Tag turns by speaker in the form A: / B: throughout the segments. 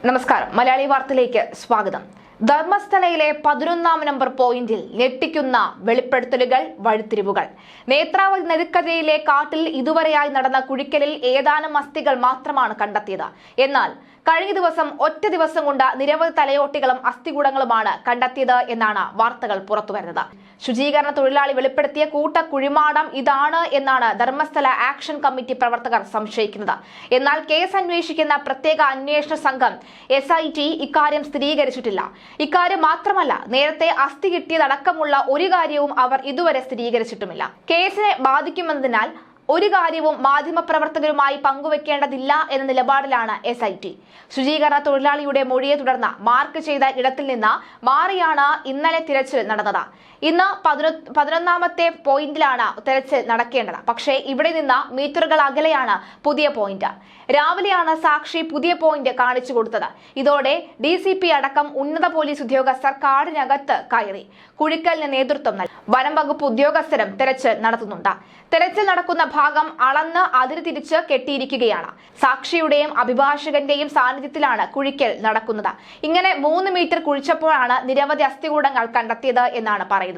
A: നമസ്കാരം. മലയാളി വാർത്തയിലേക്ക് സ്വാഗതം. ധർമ്മസ്ഥലയിലെ 11-ാം നമ്പർ പോയിന്റിൽ ഞെട്ടിക്കുന്ന വെളിപ്പെടുത്തലുകൾ, വഴിത്തിരിവുകൾ. നേത്രാവതി നദിക്കരയിലെ കാട്ടിൽ ഇതുവരെയായി നടന്ന കുഴിക്കലിൽ ഏതാനും അസ്ഥികൾ മാത്രമാണ് കണ്ടെത്തിയത്. എന്നാൽ കഴിഞ്ഞ ദിവസം ഒറ്റ ദിവസം കൊണ്ട് നിരവധി തലയോട്ടികളും അസ്ഥികൂടങ്ങളുമാണ് കണ്ടെത്തിയത് എന്നാണ് വാർത്തകൾ പുറത്തുവരുന്നത്. ശുചീകരണ തൊഴിലാളി വെളിപ്പെടുത്തിയ കൂട്ട കുഴിമാടം ഇതാണ് എന്നാണ് ധർമ്മസ്ഥല ആക്ഷൻ കമ്മിറ്റി പ്രവർത്തകർ സംശയിക്കുന്നത്. എന്നാൽ കേസ് അന്വേഷിക്കുന്ന പ്രത്യേക അന്വേഷണ സംഘം SIT ഇക്കാര്യം സ്ഥിരീകരിച്ചിട്ടില്ല. ഇക്കാര്യം മാത്രമല്ല, നേരത്തെ അസ്ഥി കിട്ടിയതടക്കമുള്ള ഒരു കാര്യവും അവർ ഇതുവരെ സ്ഥിരീകരിച്ചിട്ടുമില്ല. കേസിനെ ബാധിക്കുമെന്നതിനാൽ ഒരു കാര്യവും മാധ്യമപ്രവർത്തകരുമായി പങ്കുവെക്കേണ്ടതില്ല എന്ന നിലപാടിലാണ് SIT. ശുചീകരണ തൊഴിലാളിയുടെ മൊഴിയെ തുടർന്ന് മാർക്ക് ചെയ്ത ഇടത്തിൽ നിന്ന് മാറിയാണ് ഇന്നലെ തിരച്ചിൽ നടന്നത്. ഇന്ന് 11-ാമത്തെ പോയിന്റിലാണ് തെരച്ചിൽ നടക്കേണ്ടത്. പക്ഷേ ഇവിടെ നിന്ന് മീറ്ററുകൾ അകലെയാണ് പുതിയ പോയിന്റ്. രാവിലെയാണ് സാക്ഷി പുതിയ പോയിന്റ് കാണിച്ചു കൊടുത്തത്. ഇതോടെ DCP അടക്കം ഉന്നത പോലീസ് ഉദ്യോഗസ്ഥർ കാടിനകത്ത് കയറി കുഴിക്കലിന് നേതൃത്വം നൽകി. വനം വകുപ്പ് ഉദ്യോഗസ്ഥരും തെരച്ചിൽ നടത്തുന്നുണ്ട്. തെരച്ചിൽ നടക്കുന്ന ഭാഗം അളന്ന് അതിര് തിരിച്ച് കെട്ടിയിരിക്കുകയാണ്. സാക്ഷിയുടെയും അഭിഭാഷകന്റെയും സാന്നിധ്യത്തിലാണ് കുഴിക്കൽ നടക്കുന്നത്. ഇങ്ങനെ 3 മീറ്റർ കുഴിച്ചപ്പോഴാണ് നിരവധി അസ്ഥികൂടങ്ങൾ കണ്ടെത്തിയത് എന്നാണ് പറയുന്നത്.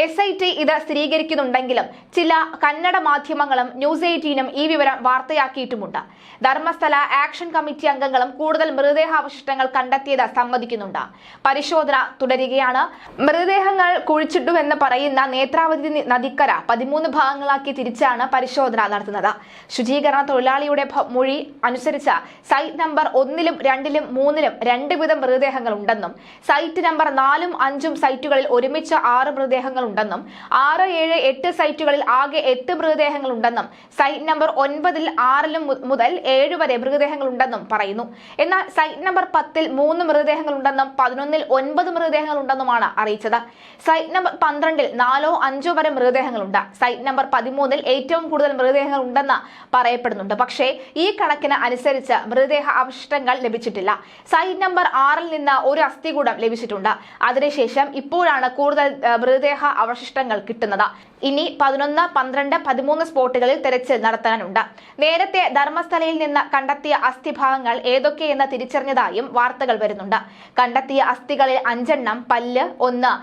A: SIT ഇത് സ്ഥിരീകരിക്കുന്നുണ്ടെങ്കിലും ചില കന്നഡ മാധ്യമങ്ങളും ന്യൂസ് 18-നും ഈ വിവരം വാർത്തയാക്കിയിട്ടുമുണ്ട്. ധർമ്മസ്ഥല ആക്ഷൻ കമ്മിറ്റി അംഗങ്ങളും കൂടുതൽ മൃതദേഹാവശിഷ്ടങ്ങൾ കണ്ടെത്തിയത് സമ്മതിക്കുന്നുണ്ട്. പരിശോധന തുടരുകയാണ്. മൃതദേഹങ്ങൾ കുഴിച്ചിട്ടുവെന്ന് പറയുന്ന നേത്രാവതി നദിക്കര 13 ഭാഗങ്ങളാക്കി തിരിച്ചാണ് പരിശോധന നടത്തുന്നത്. ശുചീകരണ തൊഴിലാളിയുടെ മൊഴി അനുസരിച്ച് സൈറ്റ് നമ്പർ 1-ലും 2-ലും 3-ലും 2 വിധം മൃതദേഹങ്ങൾ ഉണ്ടെന്നും സൈറ്റ് നമ്പർ 4-ഉം 5-ഉം സൈറ്റുകളിൽ ഒരുമിച്ച് 6 മൃതദേഹങ്ങൾ ഉണ്ടെന്നും 6, 7, 8 സൈറ്റുകളിൽ ആകെ 8 മൃതദേഹങ്ങൾ ഉണ്ടെന്നും സൈറ്റ് നമ്പർ 9-ൽ 6 മുതൽ 7 വരെ മൃതദേഹങ്ങൾ ഉണ്ടെന്നും പറയുന്നു. എന്നാൽ സൈറ്റ് നമ്പർ 10-ൽ 3 മൃതദേഹങ്ങൾ ഉണ്ടെന്നും 11-ൽ 9 മൃതദേഹങ്ങൾ ഉണ്ടെന്നുമാണ് അറിയിച്ചത്. സൈറ്റ് നമ്പർ 12-ൽ 4-ഓ 5-ഓ വരെ മൃതദേഹങ്ങളുണ്ട്. സൈറ്റ് നമ്പർ 13-ൽ ഏറ്റവും കൂടുതൽ മൃതദേഹങ്ങൾ ഉണ്ടെന്ന് പറയപ്പെടുന്നുണ്ട്. പക്ഷേ ഈ കണക്കിന് അനുസരിച്ച് മൃതദേഹ അവശിഷ്ടങ്ങൾ ലഭിച്ചിട്ടില്ല. സൈറ്റ് നമ്പർ 6-ൽ നിന്ന് ഒരു അസ്ഥികൂടം ലഭിച്ചിട്ടുണ്ട്. അതിനുശേഷം ഇപ്പോഴാണ് കൂടുതൽ മൃതദേഹ അവശിഷ്ടങ്ങൾ കിട്ടുന്നത്. ഇനി 11, 12, 13 സ്പോട്ടുകളിൽ തെരച്ചിൽ നടത്താനുണ്ട്. നേരത്തെ ധർമ്മസ്ഥലയിൽ നിന്ന് കണ്ടെത്തിയ അസ്ഥിഭാഗങ്ങൾ ഏതൊക്കെയെന്ന് തിരിച്ചറിഞ്ഞതായും വാർത്തകൾ വരുന്നുണ്ട്. കണ്ടെത്തിയ അസ്ഥികളിൽ 5 എണ്ണം പല്ല്, 1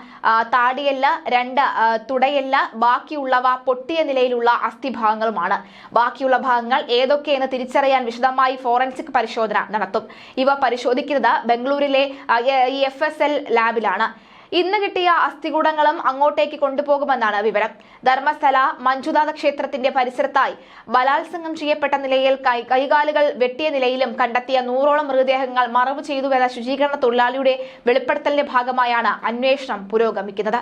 A: താടിയെല്ല്, 2 തുടയെല്ല്, ബാക്കിയുള്ളവ പൊട്ടിയ നിലയിലുള്ള അസ്ഥിഭാഗങ്ങളുമാണ്. ബാക്കിയുള്ള ഭാഗങ്ങൾ ഏതൊക്കെയെന്ന് തിരിച്ചറിയാൻ വിശദമായി ഫോറൻസിക് പരിശോധന നടത്തും. ഇവ പരിശോധിക്കുന്നത് ബംഗളൂരിലെ FSL ലാബിലാണ്. ഇന്ന് കിട്ടിയ അസ്ഥികൂടങ്ങളും അങ്ങോട്ടേക്ക് കൊണ്ടുപോകുമെന്നാണ് വിവരം. ധർമ്മസ്ഥല മഞ്ജുനാഥ ക്ഷേത്രത്തിന്റെ പരിസരത്തായി ബലാത്സംഗം ചെയ്യപ്പെട്ട നിലയിൽ കൈകാലുകൾ വെട്ടിയ നിലയിലും കണ്ടെത്തിയ 100ഓളം മൃതദേഹങ്ങൾ മറവ് ചെയ്തുവെന്ന ശുചീകരണ തൊഴിലാളിയുടെ വെളിപ്പെടുത്തലിന്റെ ഭാഗമായാണ് അന്വേഷണം പുരോഗമിക്കുന്നത്.